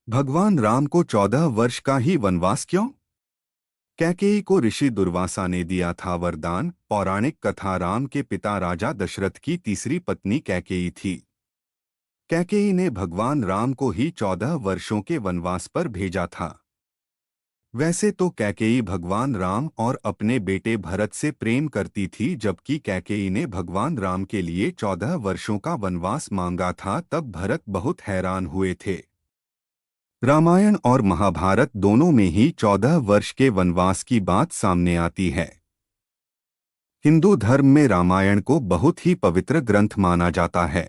भगवान राम को 14 वर्ष का ही वनवास क्यों? कैकेयी को ऋषि दुर्वासा ने दिया था वरदान। पौराणिक कथा। राम के पिता राजा दशरथ की तीसरी पत्नी कैकेयी थी। कैकेयी ने भगवान राम को ही 14 वर्षों के वनवास पर भेजा था। वैसे तो कैकेयी भगवान राम और अपने बेटे भरत से प्रेम करती थी। जबकि कैकेयी ने भगवान राम के लिए 14 वर्षों का वनवास मांगा था, तब भरत बहुत हैरान हुए थे। रामायण और महाभारत दोनों में ही 14 वर्ष के वनवास की बात सामने आती है। हिंदू धर्म में रामायण को बहुत ही पवित्र ग्रंथ माना जाता है।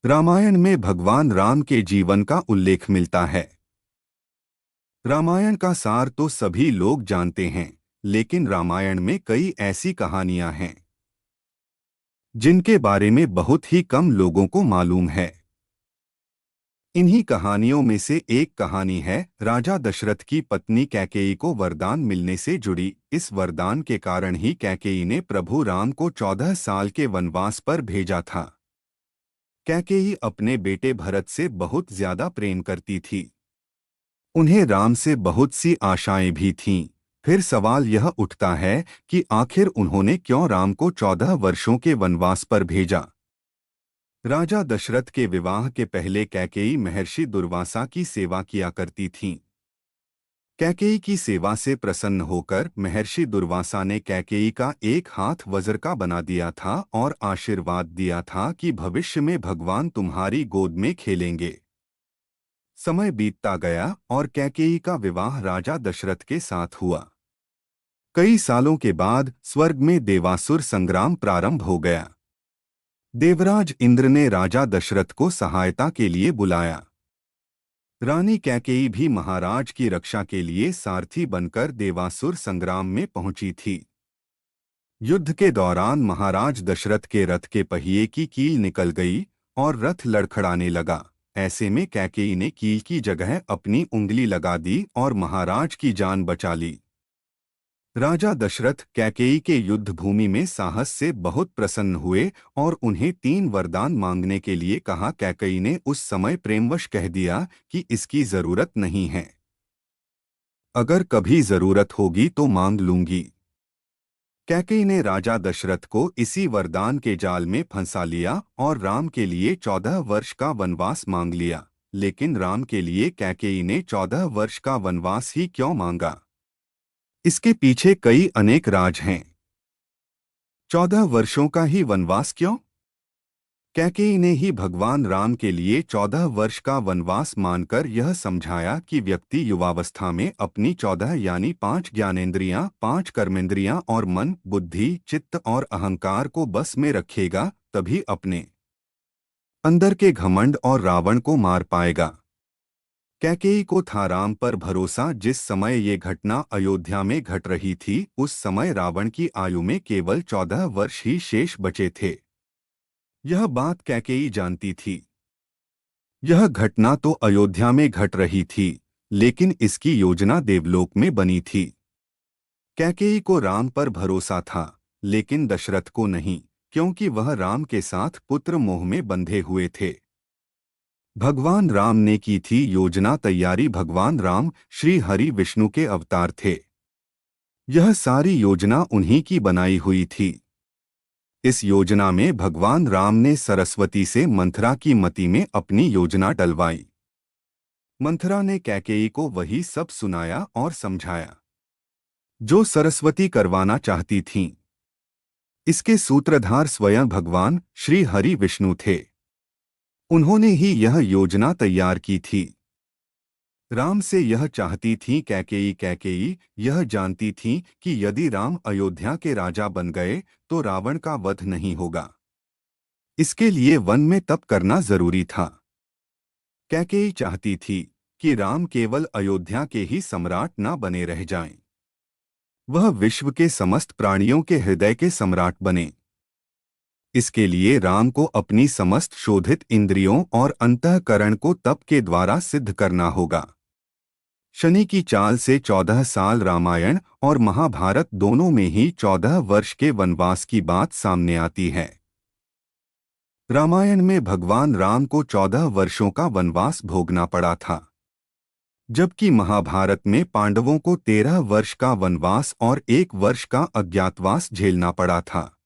रामायण में भगवान राम के जीवन का उल्लेख मिलता है। रामायण का सार तो सभी लोग जानते हैं, लेकिन रामायण में कई ऐसी कहानियां हैं जिनके बारे में बहुत ही कम लोगों को मालूम है। इन्हीं कहानियों में से एक कहानी है राजा दशरथ की पत्नी कैकेयी को वरदान मिलने से जुड़ी। इस वरदान के कारण ही कैकेयी ने प्रभु राम को 14 साल के वनवास पर भेजा था। कैकेयी अपने बेटे भरत से बहुत ज्यादा प्रेम करती थी। उन्हें राम से बहुत सी आशाएं भी थीं। फिर सवाल यह उठता है कि आखिर उन्होंने क्यों राम को 14 वर्षों के वनवास पर भेजा। राजा दशरथ के विवाह के पहले कैकेयी महर्षि दुर्वासा की सेवा किया करती थीं। कैकेयी की सेवा से प्रसन्न होकर महर्षि दुर्वासा ने कैकेयी का एक हाथ वज्र का बना दिया था और आशीर्वाद दिया था कि भविष्य में भगवान तुम्हारी गोद में खेलेंगे। समय बीतता गया और कैकेयी का विवाह राजा दशरथ के साथ हुआ। कई सालों के बाद स्वर्ग में देवासुर संग्राम प्रारंभ हो गया। देवराज इंद्र ने राजा दशरथ को सहायता के लिए बुलाया। रानी कैकेयी भी महाराज की रक्षा के लिए सारथी बनकर देवासुर संग्राम में पहुंची थी। युद्ध के दौरान महाराज दशरथ के रथ के पहिए की कील निकल गई और रथ लड़खड़ाने लगा। ऐसे में कैकेयी ने कील की जगह अपनी उंगली लगा दी और महाराज की जान बचा ली। राजा दशरथ कैकेयी के युद्ध भूमि में साहस से बहुत प्रसन्न हुए और उन्हें 3 वरदान मांगने के लिए कहा। कैकेयी ने उस समय प्रेमवश कह दिया कि इसकी जरूरत नहीं है, अगर कभी जरूरत होगी तो मांग लूंगी। कैकेयी ने राजा दशरथ को इसी वरदान के जाल में फंसा लिया और राम के लिए 14 वर्ष का वनवास मांग लिया। लेकिन राम के लिए कैकेयी ने 14 वर्ष का वनवास ही क्यों मांगा? इसके पीछे कई अनेक राज हैं। 14 वर्षों का ही वनवास क्यों? कैकेयी ने ही भगवान राम के लिए 14 वर्ष का वनवास मानकर यह समझाया कि व्यक्ति युवावस्था में अपनी 14 यानी 5 ज्ञानेंद्रियां, 5 कर्मेंद्रियां और मन, बुद्धि, चित्त और अहंकार को बस में रखेगा, तभी अपने अंदर के घमंड और रावण को मार पाएगा। कैकेयी को था राम पर भरोसा। जिस समय ये घटना अयोध्या में घट रही थी, उस समय रावण की आयु में केवल 14 वर्ष ही शेष बचे थे। यह बात कैकेयी जानती थी। यह घटना तो अयोध्या में घट रही थी, लेकिन इसकी योजना देवलोक में बनी थी। कैकेयी को राम पर भरोसा था, लेकिन दशरथ को नहीं, क्योंकि वह राम के साथ पुत्र मोह में बंधे हुए थे। भगवान राम ने की थी योजना तैयारी। भगवान राम श्री हरि विष्णु के अवतार थे। यह सारी योजना उन्हीं की बनाई हुई थी। इस योजना में भगवान राम ने सरस्वती से मंथरा की मति में अपनी योजना डलवाई। मंथरा ने कैकेयी को वही सब सुनाया और समझाया जो सरस्वती करवाना चाहती थीं। इसके सूत्रधार स्वयं भगवान श्री हरि विष्णु थे। उन्होंने ही यह योजना तैयार की थी। राम से यह चाहती थी कैकेयी यह जानती थी कि यदि राम अयोध्या के राजा बन गए तो रावण का वध नहीं होगा। इसके लिए वन में तप करना जरूरी था। कैकेयी चाहती थी कि राम केवल अयोध्या के ही सम्राट न बने रह जाएं, वह विश्व के समस्त प्राणियों के हृदय के सम्राट बने। इसके लिए राम को अपनी समस्त शोधित इंद्रियों और अंतःकरण को तप के द्वारा सिद्ध करना होगा। शनि की चाल से 14 साल रामायण और महाभारत दोनों में ही 14 वर्ष के वनवास की बात सामने आती है। रामायण में भगवान राम को 14 वर्षों का वनवास भोगना पड़ा था, जबकि महाभारत में पांडवों को 13 वर्ष का वनवास और 1 वर्ष का अज्ञातवास झेलना पड़ा था।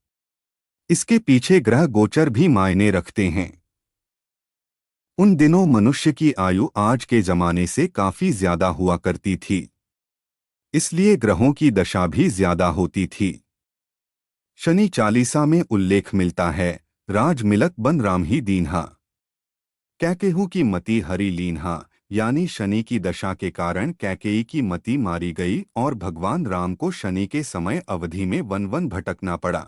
इसके पीछे ग्रह गोचर भी मायने रखते हैं। उन दिनों मनुष्य की आयु आज के जमाने से काफी ज्यादा हुआ करती थी, इसलिए ग्रहों की दशा भी ज्यादा होती थी। शनि चालीसा में उल्लेख मिलता है, राज मिलत बन राम ही दीन्हा, कैकेयी की मति हरि लीन्हा, यानी शनि की दशा के कारण कैकेयी की मति मारी गई और भगवान राम को शनि के समय अवधि में वन वन भटकना पड़ा।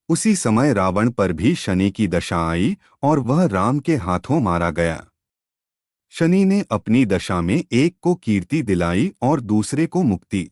उसी समय रावण पर भी शनि की दशा आई और वह राम के हाथों मारा गया। शनि ने अपनी दशा में एक को कीर्ति दिलाई और दूसरे को मुक्ति।